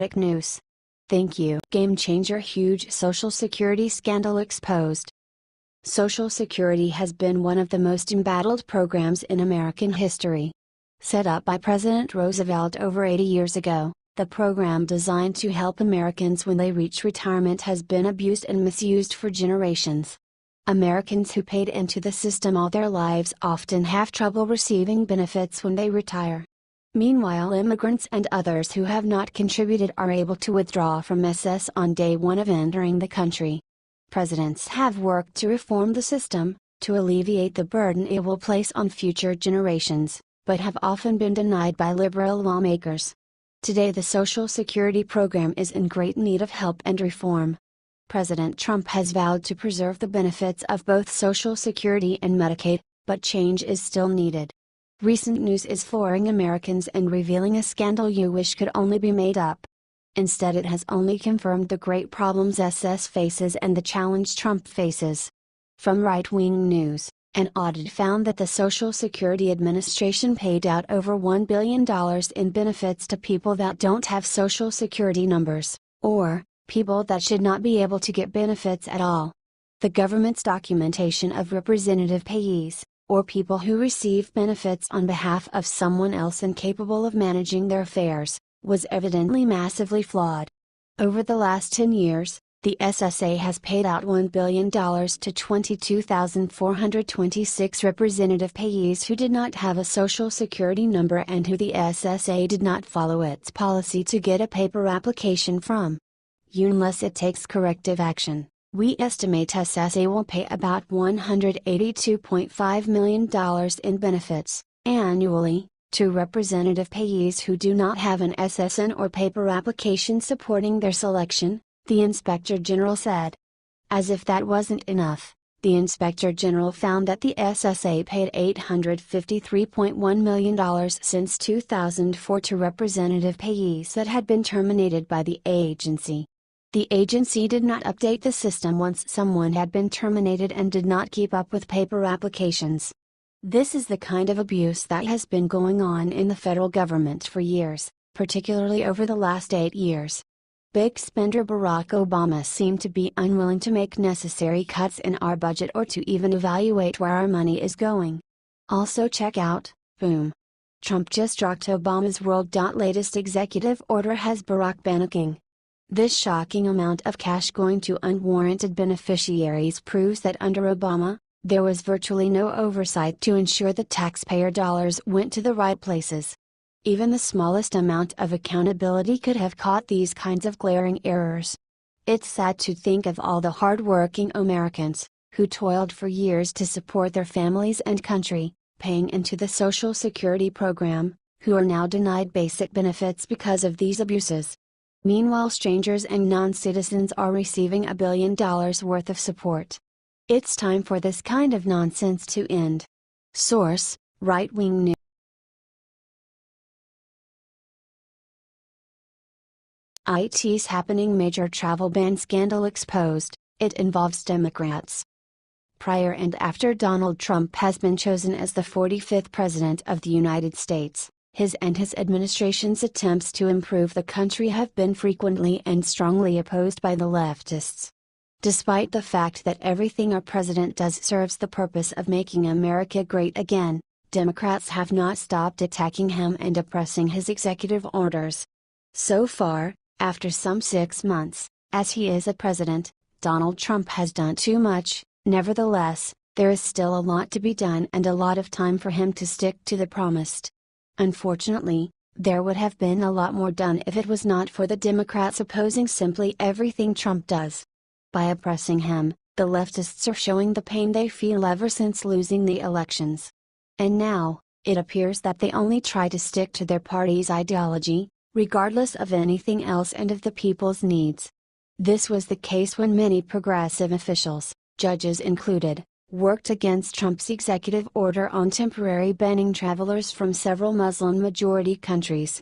News. Thank you. Game changer: huge Social Security scandal exposed. Social Security has been one of the most embattled programs in American history. Set up by President Roosevelt over 80 years ago, the program designed to help Americans when they reach retirement has been abused and misused for generations. Americans who paid into the system all their lives often have trouble receiving benefits when they retire. Meanwhile, immigrants and others who have not contributed are able to withdraw from SS on day one of entering the country. Presidents have worked to reform the system, to alleviate the burden it will place on future generations, but have often been denied by liberal lawmakers. Today, the Social Security program is in great need of help and reform. President Trump has vowed to preserve the benefits of both Social Security and Medicaid, but change is still needed. Recent news is flooring Americans and revealing a scandal you wish could only be made up. Instead, it has only confirmed the great problems SS faces and the challenge Trump faces. From right-wing news, an audit found that the Social Security Administration paid out over $1 billion in benefits to people that don't have Social Security numbers, or people that should not be able to get benefits at all. The government's documentation of representative payees, or people who receive benefits on behalf of someone else incapable of managing their affairs, was evidently massively flawed. Over the last 10 years, the SSA has paid out $1 billion to 22,426 representative payees who did not have a Social Security number and who the SSA did not follow its policy to get a paper application from. Unless it takes corrective action, we estimate SSA will pay about $182.5 million in benefits, annually, to representative payees who do not have an SSN or paper application supporting their selection, the Inspector General said. As if that wasn't enough, the Inspector General found that the SSA paid $853.1 million since 2004 to representative payees that had been terminated by the agency. The agency did not update the system once someone had been terminated and did not keep up with paper applications. This is the kind of abuse that has been going on in the federal government for years, particularly over the last 8 years. Big spender Barack Obama seemed to be unwilling to make necessary cuts in our budget or to even evaluate where our money is going. Also check out, boom. Trump just rocked Obama's world. Latest executive order has Barack panicking. This shocking amount of cash going to unwarranted beneficiaries proves that under Obama, there was virtually no oversight to ensure that taxpayer dollars went to the right places. Even the smallest amount of accountability could have caught these kinds of glaring errors. It's sad to think of all the hard-working Americans, who toiled for years to support their families and country, paying into the Social Security program, who are now denied basic benefits because of these abuses. Meanwhile, strangers and non-citizens are receiving $1 billion worth of support. It's time for this kind of nonsense to end. Source: Right-Wing News. IT's happening: major travel ban scandal exposed, it involves Democrats. Prior and after Donald Trump has been chosen as the 45th President of the United States, his and his administration's attempts to improve the country have been frequently and strongly opposed by the leftists. Despite the fact that everything our president does serves the purpose of making America great again, Democrats have not stopped attacking him and oppressing his executive orders. So far, after some 6 months, as he is a president, Donald Trump has done too much. Nevertheless, there is still a lot to be done and a lot of time for him to stick to the promised. Unfortunately, there would have been a lot more done if it was not for the Democrats opposing simply everything Trump does. By oppressing him, the leftists are showing the pain they feel ever since losing the elections. And now, it appears that they only try to stick to their party's ideology, regardless of anything else and of the people's needs. This was the case when many progressive officials, judges included, worked against Trump's executive order on temporary banning travelers from several Muslim-majority countries.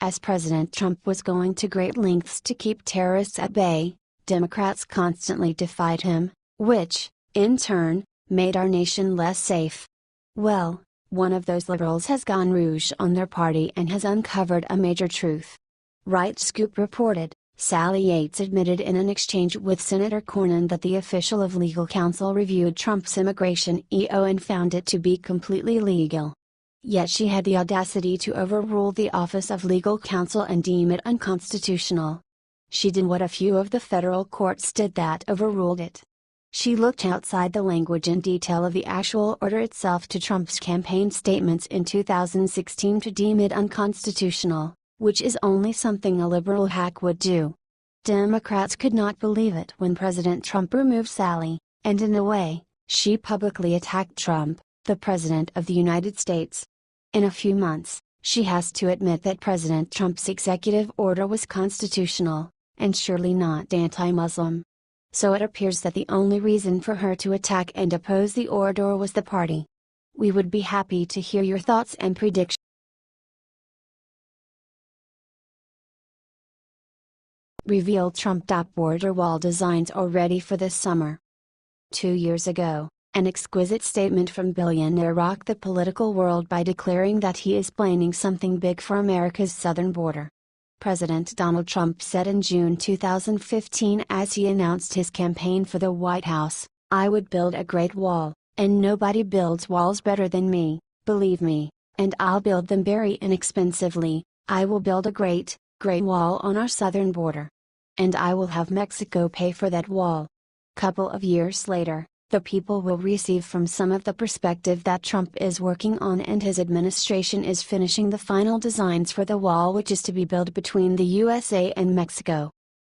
As President Trump was going to great lengths to keep terrorists at bay, Democrats constantly defied him, which, in turn, made our nation less safe. Well, one of those liberals has gone rouge on their party and has uncovered a major truth. Right Scoop reported, Sally Yates admitted in an exchange with Senator Cornyn that the official of legal counsel reviewed Trump's immigration EO and found it to be completely legal. Yet she had the audacity to overrule the Office of Legal Counsel and deem it unconstitutional. She did what a few of the federal courts did that overruled it. She looked outside the language and detail of the actual order itself to Trump's campaign statements in 2016 to deem it unconstitutional, which is only something a liberal hack would do. Democrats could not believe it when President Trump removed Sally, and in a way, she publicly attacked Trump, the President of the United States. In a few months, she has to admit that President Trump's executive order was constitutional, and surely not anti-Muslim. So it appears that the only reason for her to attack and oppose the order was the party. We would be happy to hear your thoughts and predictions. Revealed Trump border wall designs are ready for this summer. 2 years ago, an exquisite statement from billionaire rocked the political world by declaring that he is planning something big for America's southern border. President Donald Trump said in June 2015 as he announced his campaign for the White House, "I would build a great wall, and nobody builds walls better than me, believe me, and I'll build them very inexpensively. I will build a great, great wall on our southern border. And I will have Mexico pay for that wall." Couple of years later, the people will receive from some of the perspective that Trump is working on, and his administration is finishing the final designs for the wall which is to be built between the USA and Mexico.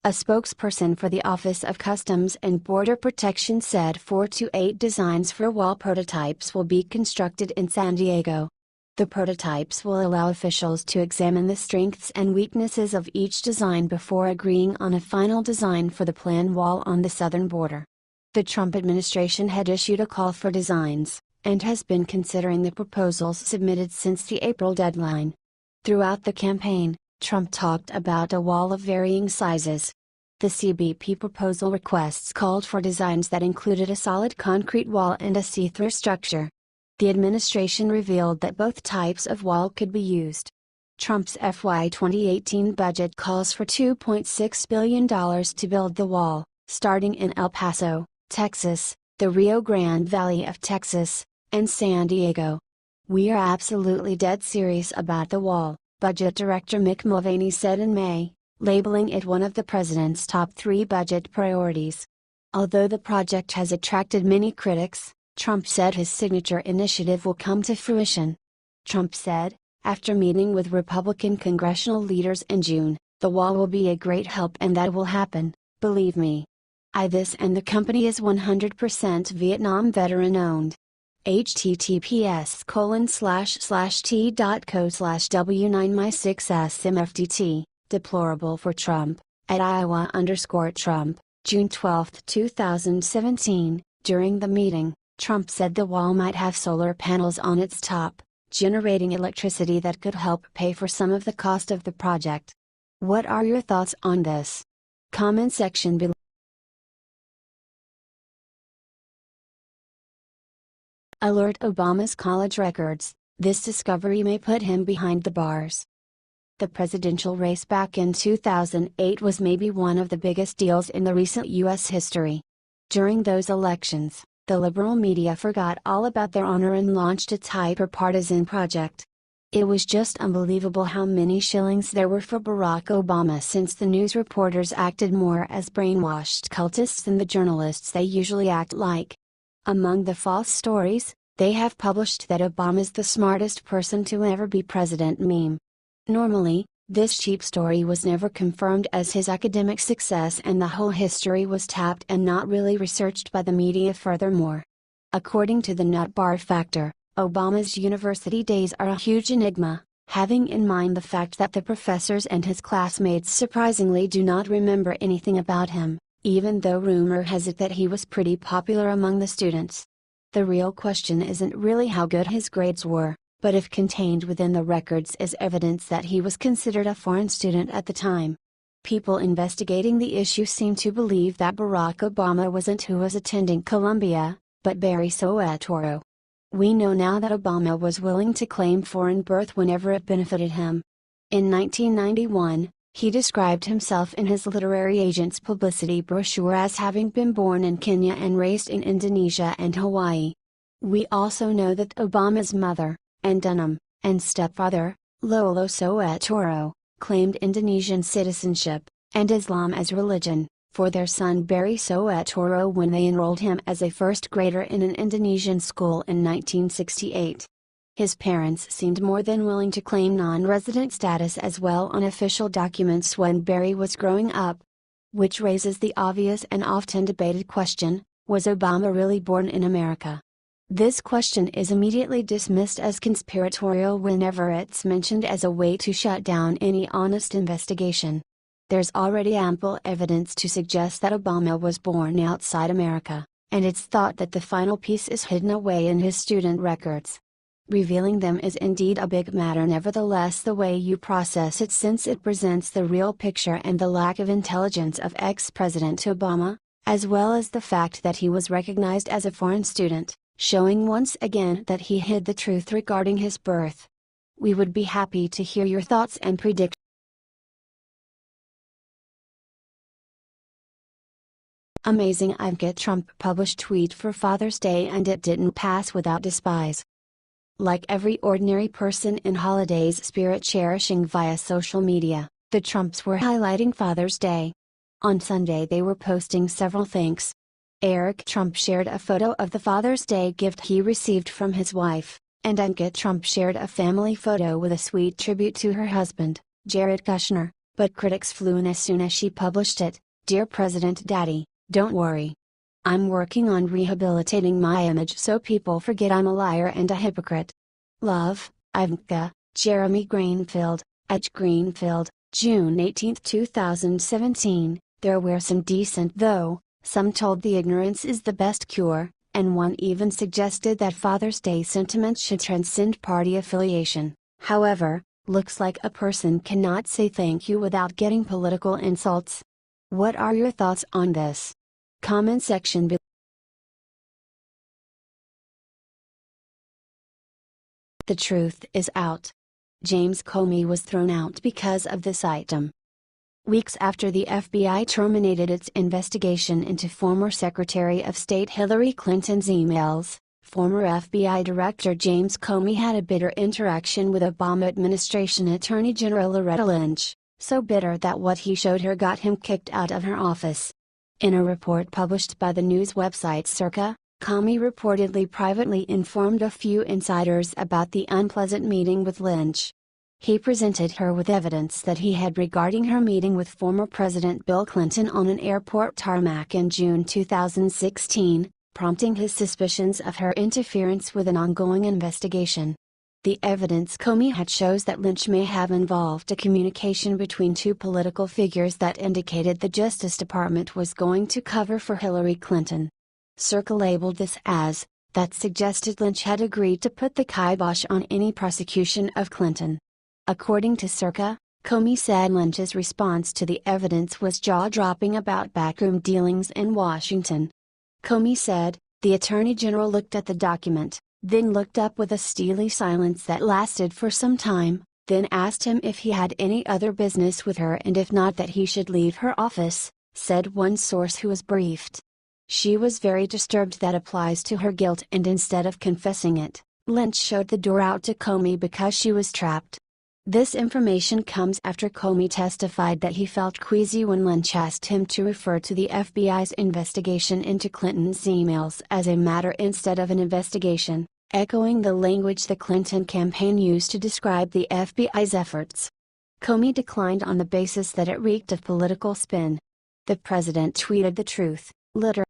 A spokesperson for the Office of Customs and Border Protection said 4 to 8 designs for wall prototypes will be constructed in San Diego. The prototypes will allow officials to examine the strengths and weaknesses of each design before agreeing on a final design for the planned wall on the southern border. The Trump administration had issued a call for designs, and has been considering the proposals submitted since the April deadline. Throughout the campaign, Trump talked about a wall of varying sizes. The CBP proposal requests called for designs that included a solid concrete wall and a see-through structure. The administration revealed that both types of wall could be used. Trump's FY 2018 budget calls for $2.6 billion to build the wall, starting in El Paso, Texas, the Rio Grande Valley of Texas, and San Diego. "We are absolutely dead serious about the wall," Budget Director Mick Mulvaney said in May, labeling it one of the president's top 3 budget priorities. Although the project has attracted many critics, Trump said his signature initiative will come to fruition. Trump said, after meeting with Republican congressional leaders in June, "The wall will be a great help and that will happen, believe me. This and the company is 100% Vietnam veteran owned. https://t.co/w9my6smfdt, deplorable for Trump, at Iowa_Trump, June 12, 2017. During the meeting, Trump said the wall might have solar panels on its top, generating electricity that could help pay for some of the cost of the project. What are your thoughts on this? Comment section below. Alert: Obama's college records, this discovery may put him behind the bars. The presidential race back in 2008 was maybe one of the biggest deals in the recent U.S. history. During those elections, the liberal media forgot all about their honor and launched its hyper-partisan project. It was just unbelievable how many shillings there were for Barack Obama, since the news reporters acted more as brainwashed cultists than the journalists they usually act like. Among the false stories, they have published that Obama's the smartest person to ever be president meme. Normally, this cheap story was never confirmed as his academic success, and the whole history was tapped and not really researched by the media furthermore. According to the Nut Bar Factor, Obama's university days are a huge enigma, having in mind the fact that the professors and his classmates surprisingly do not remember anything about him, even though rumor has it that he was pretty popular among the students. The real question isn't really how good his grades were, but if contained within the records is evidence that he was considered a foreign student at the time. People investigating the issue seem to believe that Barack Obama wasn't who was attending Columbia, but Barry Soetoro. We know now that Obama was willing to claim foreign birth whenever it benefited him. In 1991, He described himself in his literary agent's publicity brochure as having been born in Kenya and raised in Indonesia and Hawaii. We also know that Obama's mother, Andanum, and stepfather, Lolo Soetoro, claimed Indonesian citizenship, and Islam as religion, for their son Barry Soetoro when they enrolled him as a first grader in an Indonesian school in 1968. His parents seemed more than willing to claim non-resident status as well on official documents when Barry was growing up. Which raises the obvious and often debated question, was Obama really born in America? This question is immediately dismissed as conspiratorial whenever it's mentioned as a way to shut down any honest investigation. There's already ample evidence to suggest that Obama was born outside America, and it's thought that the final piece is hidden away in his student records. Revealing them is indeed a big matter, nevertheless the way you process it, since it presents the real picture and the lack of intelligence of ex-President Obama, as well as the fact that he was recognized as a foreign student, showing once again that he hid the truth regarding his birth. We would be happy to hear your thoughts and predictions. Amazing Ivanka Trump published tweet for Father's Day and it didn't pass without despise. Like every ordinary person in holidays spirit cherishing via social media, the Trumps were highlighting Father's Day. On Sunday they were posting several thanks. Eric Trump shared a photo of the Father's Day gift he received from his wife, and Ivanka Trump shared a family photo with a sweet tribute to her husband, Jared Kushner, but critics flew in as soon as she published it. Dear President Daddy, don't worry. I'm working on rehabilitating my image so people forget I'm a liar and a hypocrite. Love, Ivanka, Jeremy Greenfield, H. Greenfield, June 18, 2017. There were some decent though, some told the ignorance is the best cure, and one even suggested that Father's Day sentiment should transcend party affiliation. However, looks like a person cannot say thank you without getting political insults. What are your thoughts on this? Comment section below. The truth is out. James Comey was thrown out because of this item. Weeks after the FBI terminated its investigation into former Secretary of State Hillary Clinton's emails, former FBI Director James Comey had a bitter interaction with Obama administration Attorney General Loretta Lynch, so bitter that what he showed her got him kicked out of her office. In a report published by the news website Circa, Comey reportedly privately informed a few insiders about the unpleasant meeting with Lynch. He presented her with evidence that he had regarding her meeting with former President Bill Clinton on an airport tarmac in June 2016, prompting his suspicions of her interference with an ongoing investigation. The evidence Comey had shows that Lynch may have involved a communication between two political figures that indicated the Justice Department was going to cover for Hillary Clinton. Circa labeled this as, that suggested Lynch had agreed to put the kibosh on any prosecution of Clinton. According to Circa, Comey said Lynch's response to the evidence was jaw-dropping about backroom dealings in Washington. Comey said, the Attorney General looked at the document, then looked up with a steely silence that lasted for some time, then asked him if he had any other business with her and if not that he should leave her office, said one source who was briefed. She was very disturbed that applies to her guilt and instead of confessing it, Lynch showed the door out to Comey because she was trapped. This information comes after Comey testified that he felt queasy when Lynch asked him to refer to the FBI's investigation into Clinton's emails as a matter instead of an investigation, echoing the language the Clinton campaign used to describe the FBI's efforts. Comey declined on the basis that it reeked of political spin. The president tweeted the truth, literally.